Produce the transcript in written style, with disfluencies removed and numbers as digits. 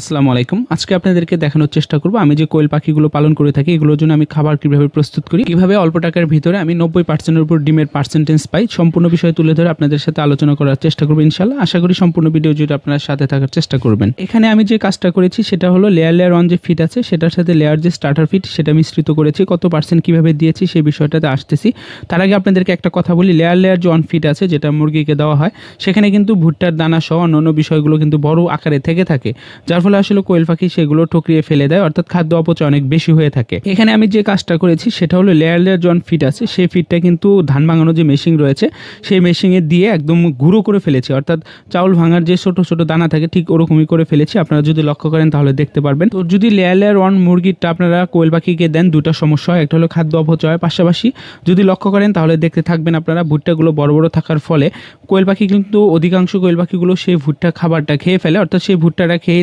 আসসালামু আলাইকুম। আজকে আপনাদেরকে দেখানোর চেষ্টা করব আমি যে কোয়েল পাখিগুলো পালন করে থাকি এগুলোর জন্য আমি খাবার কিভাবে প্রস্তুত করি, কিভাবে অল্প টাকার ভিতরে আমি 90% এর উপর ডিমের পার্সেন্টেজ পাই। সম্পূর্ণ বিষয় তুলে ধরে আপনাদের সাথে আলোচনা করার চেষ্টা করব ইনশাআল্লাহ। আশা করি সম্পূর্ণ ভিডিও জুড়ে আপনারা সাথে থাকার চেষ্টা করবেন। এখানে আমি যে কাজটা করেছি সেটা হলো লেয়ার অন যে ফিট আছে সেটার সাথে লেয়ার যে স্টার্টার ফিট সেটা মিশ্রিত করেছি। কত পার্সেন্ট কিভাবে দিয়েছি সেই বিষয়টাতে আসতেছি। তার আগে আপনাদেরকে একটা কথা বলি, লেয়ার যে অন ফিট আছে যেটা মুরগিকে দেওয়া হয় সেখানে কিন্তু ভুট্টার দানা সহ অন্যান্য বিষয়গুলো কিন্তু বড় আকারে থেকে থাকে, যার ফলে আসলে কোয়েল পাখি সেগুলো ঠকিয়ে ফেলে দেয়, অর্থাৎ খাদ্য অপচয় অনেক বেশি হয়ে থাকে। এখানে আমি যে কাজটা করেছি সেটা হলো লেয়ার জন ফিট আছে সেই ফিটটা কিন্তু ধান ভাঙানোর যে মেশিন রয়েছে সেই মেশিনে দিয়ে একদম গুঁড়ো করে ফেলেছি, অর্থাৎ চাউল ভাঙার যে ছোট ছোট দানা থাকে ঠিক ওরকমই করে ফেলেছি। আপনারা যদি লক্ষ্য করেন তাহলে দেখতে পারবেন। তো যদি লেয়ার ওয়ান মুরগিটা আপনারা কোয়েল পাখিকে দেন দুটা সমস্যা হয়, একটা হলো খাদ্য অপচয়, পাশাপাশি যদি লক্ষ্য করেন তাহলে দেখতে থাকবেন আপনারা ভুট্টাগুলো বড় বড় থাকার ফলে কোয়েল পাখি কিন্তু অধিকাংশ কোয়েল পাখিগুলো সেই ভুট্টা খাবারটা খেয়ে ফেলে, অর্থাৎ সেই ভুট্টাটা খেয়ে